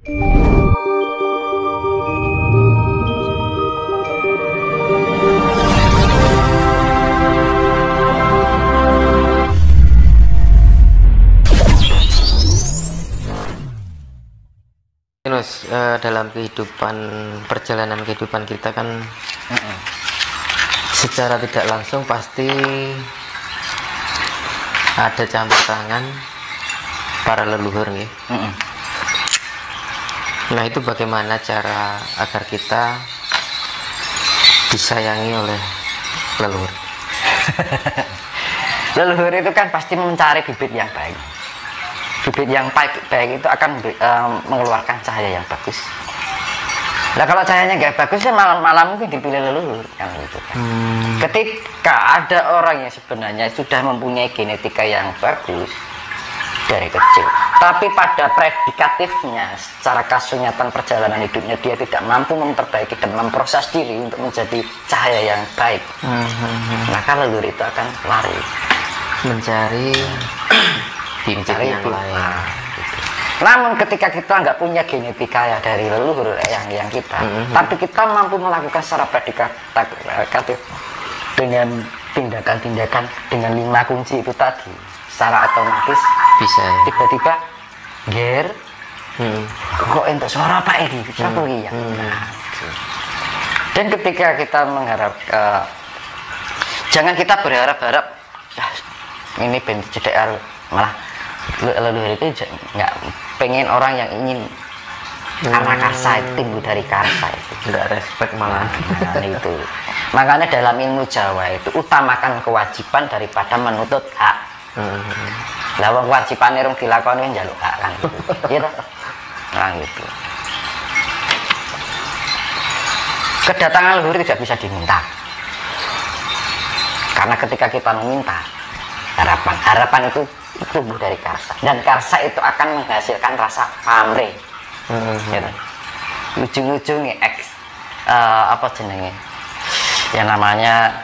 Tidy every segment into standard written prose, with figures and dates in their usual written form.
Terus dalam perjalanan kehidupan kita kan secara tidak langsung pasti ada campur tangan para leluhur ya. Nah itu bagaimana cara agar kita disayangi oleh leluhur? Leluhur itu kan pasti mencari bibit yang baik. Bibit yang baik itu akan mengeluarkan cahaya yang bagus. Nah kalau cahayanya nggak bagus ya malah mungkin dipilih leluhur kan gitu. Ketika ada orang yang sebenarnya sudah mempunyai genetika yang bagus dari kecil, tapi pada predikatifnya secara kasunyatan perjalanan hidupnya dia tidak mampu memperbaiki dan memproses diri untuk menjadi cahaya yang baik, maka leluhur itu akan lari mencari yang lain. Namun ketika kita nggak punya genetika ya dari leluhur yang kita, tapi kita mampu melakukan secara predikatif dengan tindakan-tindakan dengan 5 kunci itu tadi, secara otomatis bisa tiba-tiba ger kok entuk suara apa ini satu ya. Dan ketika kita mengharap jangan kita berharap-harap ini ben CDR, malah leluhur itu nggak pengen orang yang ingin karena karsa itu timbul dari karsa itu nggak respect malah. Nah, itu makanya dalam ilmu Jawa itu utamakan kewajiban daripada menuntut hak. Lah wong kewajibane rung dilakoni njaluk hak kan gitu. Gitu. Nah gitu. Kedatangan leluhur tidak bisa diminta. Karena ketika kita meminta harapan itu tumbuh dari karsa, dan karsa itu akan menghasilkan rasa pamrih. Gitu. Ujung-ujungnya apa jenenge yang namanya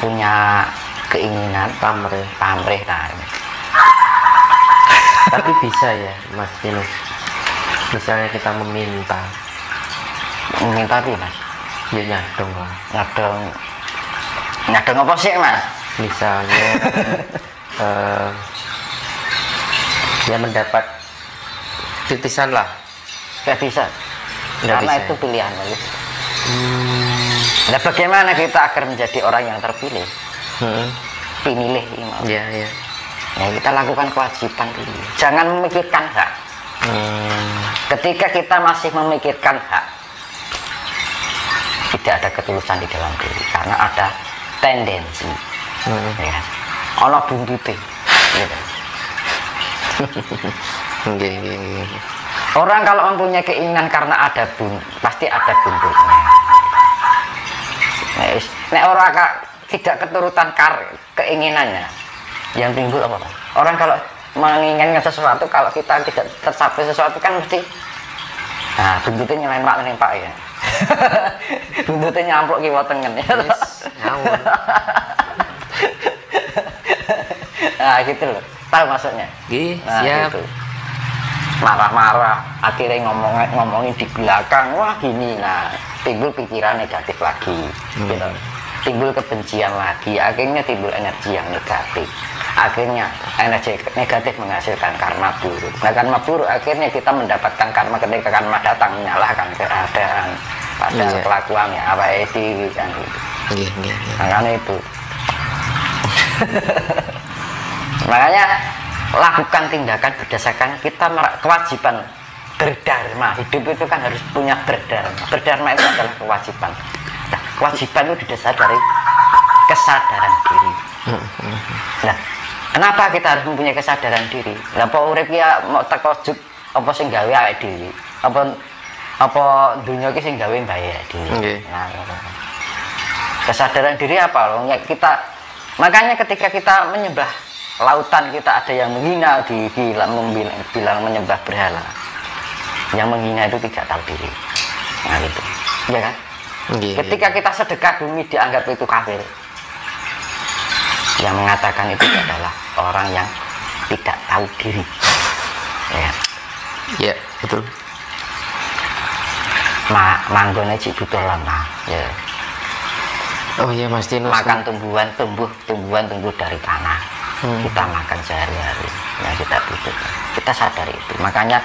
punya keinginan pamrih nah. Tapi bisa ya Mas Tinus, misalnya kita meminta apa Mas? Ya nyadong lah. Nyadong apa sih Mas? Misalnya ya mendapat titisan lah. Gak bisa. Karena bisa, itu pilihan. Nah bagaimana kita agar menjadi orang yang terpilih? Pinilih ya. Nah, kita lakukan kewajiban dulu. Jangan memikirkan hak. Ketika kita masih memikirkan hak, tidak ada ketulusan di dalam diri, karena ada tendensi. Ya. Ono buntute. Gitu. Orang kalau mempunyai keinginan karena ada pasti ada buntutnya. Nek orang tidak keturutan keinginannya, yang timbul apa Pak? Orang kalau menginginkan sesuatu, kalau kita tidak tercapai sesuatu kan mesti buntutnya nyelempak ya. Buntutnya nyampluk kiwa tengen ya. Nah gitu loh, tahu maksudnya? Nah, siap. Gitu. Marah-marah, akhirnya ngomongin di belakang, wah gini, nah timbul pikiran negatif lagi, gitu. Timbul kebencian lagi, akhirnya timbul energi yang negatif, akhirnya energi negatif menghasilkan karma buruk. Nah karma buruk akhirnya kita mendapatkan karma ketika karma datang menyalahkan keadaan pada kelakuannya apa itu kan gitu. Makanya itu. Makanya lakukan tindakan berdasarkan kita kewajiban berdharma. Hidup itu kan harus punya berdharma. Berdharma itu adalah kewajiban. Nah, kewajiban itu didasari dari kesadaran diri. Nah, kenapa kita harus mempunyai kesadaran diri? Lah apa urip ya mau tekojut apa sing gawe awake dhewe? Apa dunia iki sing gawe mbae dhewe. Nah, kesadaran diri apa loh? Kita makanya ketika kita menyembah lautan, kita ada yang menghina, bilang menyembah berhala. Yang menghina itu tidak tahu diri. Nah gitu, ya kan? Ketika kita sedekah bumi dianggap itu kafir. Yang mengatakan itu adalah orang yang tidak tahu diri. Ya, ya betul. manggone cik butuh lemah ya. Oh iya Mas Tinus. Makan tumbuhan tumbuh dari tanah. Kita makan sehari-hari yang kita butuhkan. Kita sadari itu. Makanya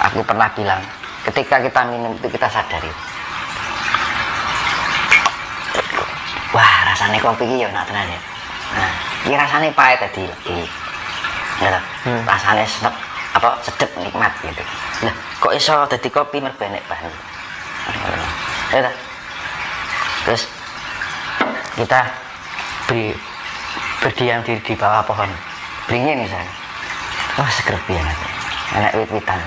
aku pernah bilang, ketika kita minum itu kita sadari. Wah, rasanya kopi ini ya nak tenan ya. Nah, ini rasanya pahit tadi lebih. Ya, rasanya sedep nikmat gitu. Nah, kok iso dadi kopi merbenek banget. Ya, terus kita berdiam diri di bawah pohon beringin misalnya, wah seger banget, enak wit-witan,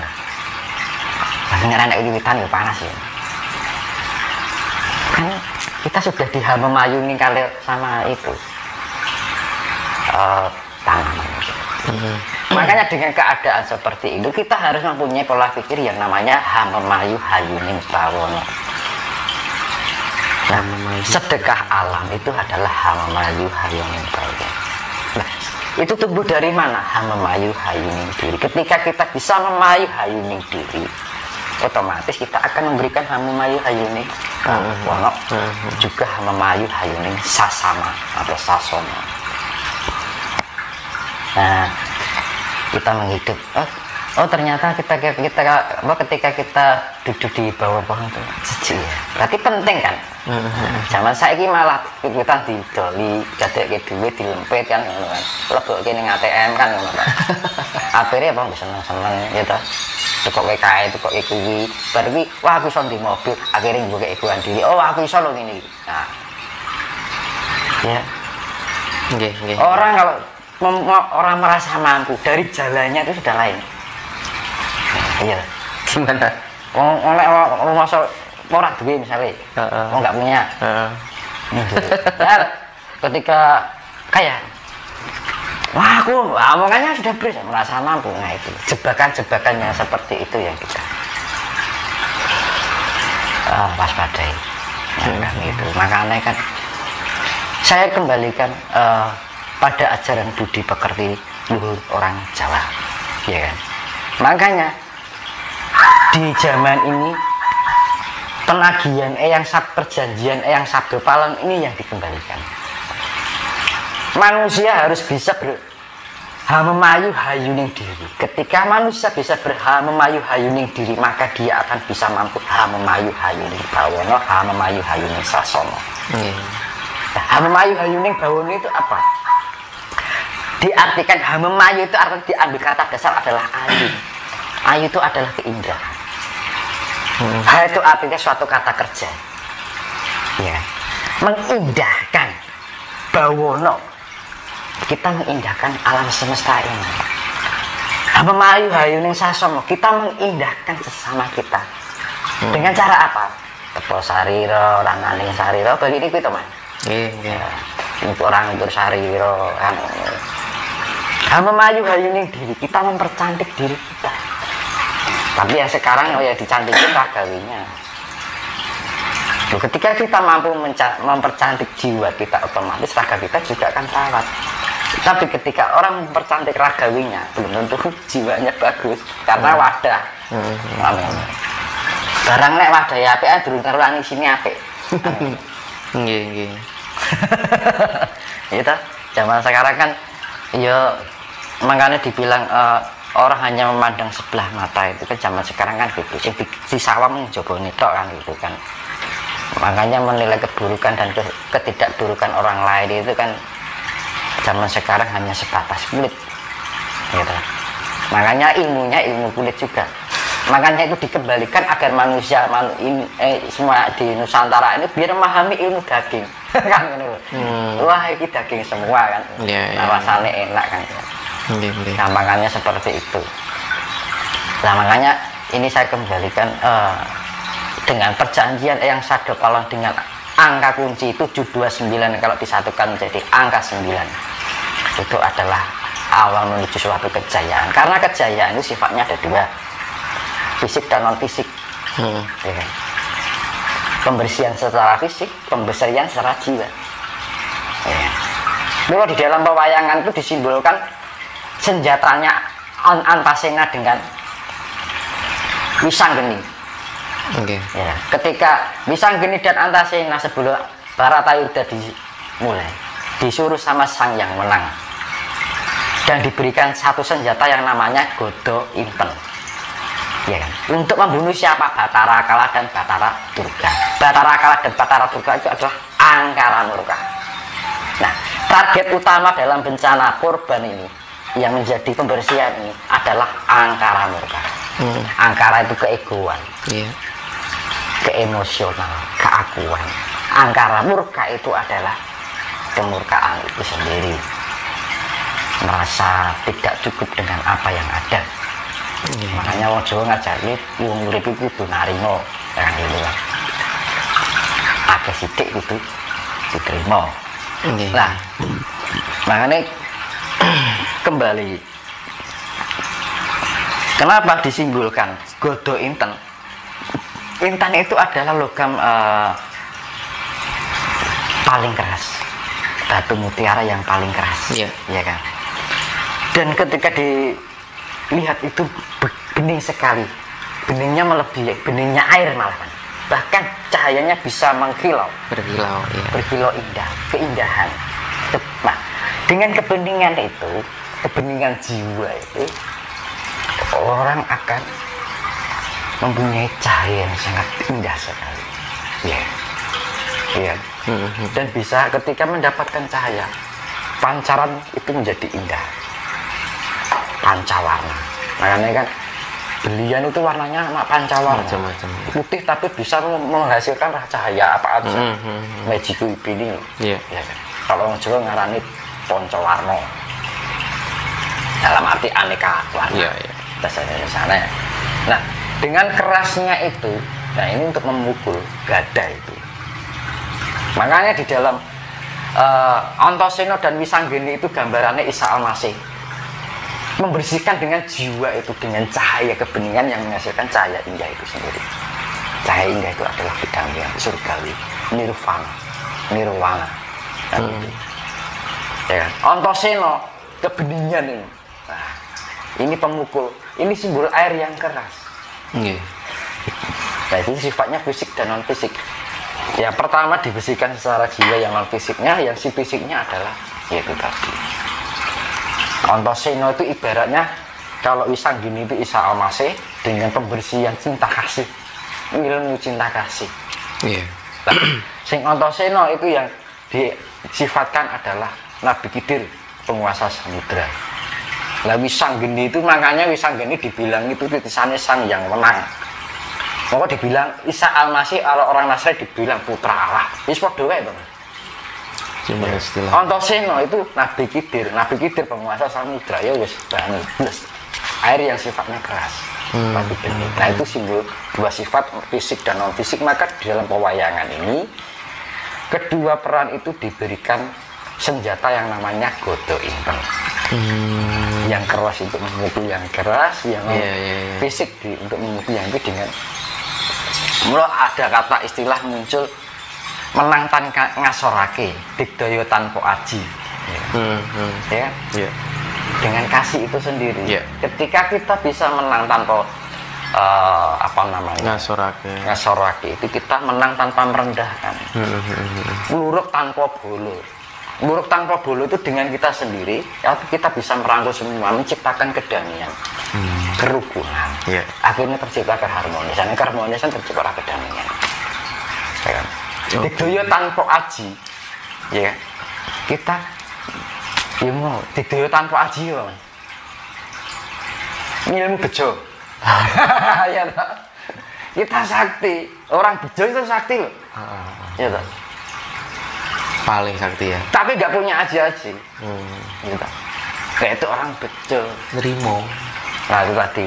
maksudnya enak wit-witan ya panas ya, kan kita sudah memayungi kali sama itu tanaman itu. Makanya dengan keadaan seperti itu kita harus mempunyai pola pikir yang namanya hamemayu hayuning bawono. Nah, sedekah alam itu adalah hamemayu hayuning bawono. Nah, itu tumbuh dari mana? Hamemayu hayuning diri. Ketika kita bisa memayu hayuning diri, otomatis kita akan memberikan hamemayu hayuning bawono, juga hamemayu hayuning sasama atau sasono. Nah, kita menghidup. Oh ternyata ketika kita duduk di bawah pohon itu sejuk ya. Berarti penting kan? Zaman saiki malah ikutan didoli, dadeke duit dilempet kan ngono kan. Lebokke ning ATM kan ngono kan. Akhire apa seneng-seneng ya ta. Tukok WKI, tukok kuwi. Bar iki wah aku iso ndi mobil, akhire mbuke ikuan diri. Oh aku iso lho ngene iki. Nah. Ya. Nggih. Orang kalau orang merasa mampu dari jalannya itu sudah lain. Iya. Gimana? Orang masa orang duwe misalnya, orang nggak punya. Ketika kaya, wah aku omongannya sudah beres, merasa mampu. Nah itu jebakan-jebakannya seperti itu yang kita waspadai. Nah, gitu. Makanya kan saya kembalikan pada ajaran budi pekerti luhur orang Jawa, ya kan. Makanya di zaman ini penagihan perjanjian eyang sabdo palem ini yang dikembalikan. Manusia harus bisa berhamemayu hayuning diri. Ketika manusia bisa berhamemayu hayuning diri, maka dia akan bisa mampu hamemayu hayuning bawono, hamemayu hayuning sasono. Nah, hamemayu hayuning bawono itu apa? Diartikan hamemayu itu artinya diambil kata dasar adalah ayu. Ayu itu adalah keindahan. Ha itu artinya suatu kata kerja. Ya. Mengindahkan bawono. Kita mengindahkan alam semesta ini. Hamemayu hayuning sasono, kita mengindahkan sesama kita. Dengan cara apa? Tepo sarira, rananing sarira, bagi ini kuwi to, Mas. Nggih. Orang untuk sarira kan. Hamemayu hayuning diri, kita mempercantik diri kita. Tapi yang sekarang ya dicantikin ragawinya. Loh, ketika kita mampu mempercantik jiwa kita, otomatis raga kita juga akan terawat. Tapi ketika orang mempercantik ragawinya, belum tentu jiwanya bagus karena wadah. Barang nek wadah ya apik, durung karuan sini apik. Nggih. Itu zaman sekarang kan ya makanya dibilang orang hanya memandang sebelah mata, itu kan zaman sekarang kan gitu. Di sawam jobone tok kan gitu kan. Makanya menilai keburukan dan ketidakburukan orang lain itu kan zaman sekarang hanya sebatas kulit gitu. Makanya ilmunya ilmu kulit juga. Makanya itu dikembalikan agar manusia semua di Nusantara ini biar memahami ilmu daging kan gitu. Wah ini daging semua kan. Rasanya enak kan. Nah makanya seperti itu. Nah makanya ini saya kembalikan dengan perjanjian yang Sabdo Palem dengan angka kunci 729 kalau disatukan menjadi angka 9, itu adalah awal menuju suatu kejayaan. Karena kejayaan itu sifatnya ada dua, fisik dan non fisik. Ya kan? Pembersihan secara fisik, pembersihan secara jiwa. Ya. Kalau di dalam pewayangan itu disimbolkan senjatanya Antasena dengan Wisanggeni. Oke. Ya, ketika Wisanggeni dan Antasena sebelum Baratayuda dimulai, disuruh sama sang yang menang dan diberikan satu senjata yang namanya Godo Inten, ya kan? Untuk membunuh siapa? Batara Kala dan Batara Durga. Batara Kala dan Batara Durga itu adalah Angkara Murka. Nah, target utama dalam bencana korban ini yang menjadi pembersihan ini adalah Angkara Murka. Angkara itu keegoan, keemosional, keakuan. Angkara Murka itu adalah kemurkaan itu sendiri, merasa tidak cukup dengan apa yang ada. Makanya wong Jawa ngajari wong urip iku kudu narima kan gitu kan. Akeh sithik kudu diterima. Nah, makanya kembali, kenapa disimbolkan Godo Inten? Intan itu adalah logam paling keras, batu mutiara yang paling keras, ya kan? Dan ketika dilihat itu bening sekali, beningnya melebihi beningnya air malahan, bahkan cahayanya bisa mengkilau, berkilau indah, keindahan. Nah, dengan kebeningan itu, kebeningan jiwa itu, orang akan mempunyai cahaya yang sangat indah sekali, dan bisa ketika mendapatkan cahaya, pancaran itu menjadi indah, pancawarna. Makanya kan belian itu warnanya pancawarna, macam-macam, putih tapi bisa menghasilkan cahaya apa aja. Magiku ini, ya kan? Kalau orang Jawa ngarani poncowarna, dalam arti aneka warna. Bahasa Indonesia. Nah, dengan kerasnya itu, nah ini untuk memukul gada itu. Makanya di dalam Antasena dan Wisanggeni itu gambarannya Isa Al-Masih membersihkan dengan jiwa itu, dengan cahaya kebeningan yang menghasilkan cahaya indah itu sendiri. Cahaya indah itu adalah bidang surgawi, nirwana. Ya kan? Antasena kebeningan ini. Nah, ini pemukul, ini simbol air yang keras. Nah, itu sifatnya fisik dan non fisik. Ya, pertama dibersihkan secara jiwa yang non fisiknya, yang si fisiknya adalah yaitu tadi. Antasena itu ibaratnya kalau Wisanggeni itu Isa Al-Masih dengan pembersihan cinta kasih, ilmu cinta kasih. Nah, sing Antasena itu yang disifatkan adalah Nabi Khidir, penguasa samudra. Lah Wisanggeni itu, makanya Wisanggeni dibilang itu titisannya sang yang menang. Maka dibilang Isa Al-Masih, kalau orang Nasrani dibilang putra Allah. Wis padha wae to. Cuma istilah. Antasena itu Nabi Khidir penguasa samudra, ya wis banget. Air yang sifatnya keras. Nah, itu simbol dua sifat fisik dan non fisik. Maka di dalam pewayangan ini kedua peran itu diberikan senjata yang namanya Godo Inten. Yang keras untuk memukul yang keras, yang fisik untuk memukul yang itu dengan mulai ada kata istilah muncul menang tan ngasorake, digdaya tanpa aji. Dengan kasih itu sendiri. Ketika kita bisa menang tanpa ngasorake itu kita menang tanpa merendahkan. Muruk tanpa bolo. Buruk tanpa bolo itu dengan kita sendiri, kita bisa merangkul semua, menciptakan kedamaian, kerukunan. Akhirnya tercipta keharmonisan, keharmonisan tercipta kedamaian. Digdaya tanpa aji, ya kita, ya mau digdaya tanpa aji, ya ilmu bejo. Ya, kita sakti, orang bejo itu sakti loh. Ya toh. Paling sakti ya, tapi nggak punya aji-aji. Gitu. Kayak itu orang bejo, nerimo. Nah itu tadi,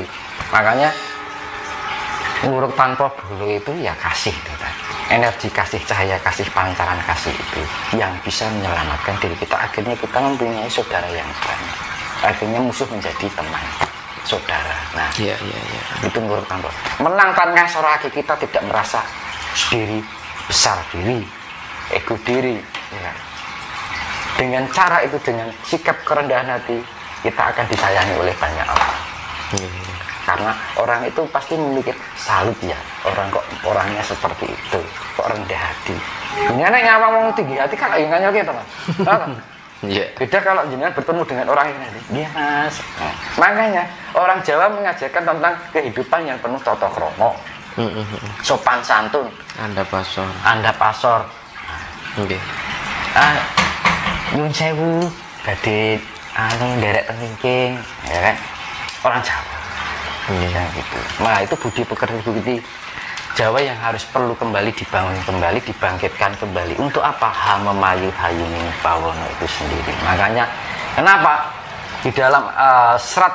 makanya nguruk tanpa bulu itu ya kasih itu tadi. Energi kasih, cahaya kasih, pancaran kasih itu yang bisa menyelamatkan diri kita. Akhirnya kita mempunyai saudara yang banyak. Akhirnya musuh menjadi teman, saudara. Nah, itu nguruk tanpa. Menang tanpa ngasorake, kita tidak merasa diri besar diri, ego diri. Dengan cara itu, dengan sikap kerendahan hati, kita akan disayangi oleh banyak orang. karena orang itu pasti memikir salut ya, orang kok orangnya seperti itu, kok rendah hati. Ini anak nyawang mau tinggi hati kan ayo nganyel gitu kan. Iya. Beda kalau jenengan bertemu dengan orang yang dia mas. Nah, makanya orang Jawa mengajarkan tentang kehidupan yang penuh tata krama, sopan santun, anda pasor. Oke. Nyun sewu, badhe nderek tengking, ya kan? Orang Jawa. Ya, gitu. Nah itu budi pekerti Jawa yang harus perlu kembali dibangun kembali, dibangkitkan kembali. Untuk apa? Hamemayu hayuning pawono itu sendiri. Makanya kenapa di dalam serat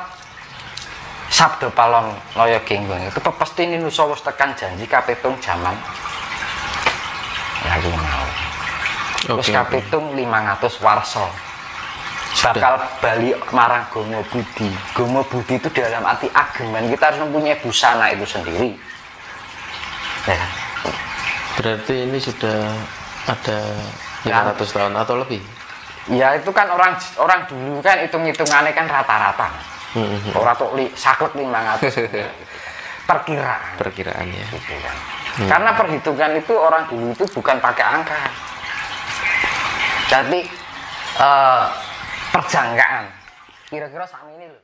Sabdo Palong Loyo Genggong itu pepesti ini nusawus tekan janji kapitung jaman lagi mau. Terus kapitung 500 warso bakal bali marang Gomo Budi. Gomo Budi itu dalam arti ageman, kita harus mempunyai busana itu sendiri ya. Berarti ini sudah ada 500 tahun atau lebih ya. Itu kan orang dulu kan hitung-hitungannya kan rata-rata orang tuh saklek 500 perkiraan ya gitu kan. Karena perhitungan itu orang dulu itu bukan pakai angka, jadi perjangkaan kira-kira sama ini loh.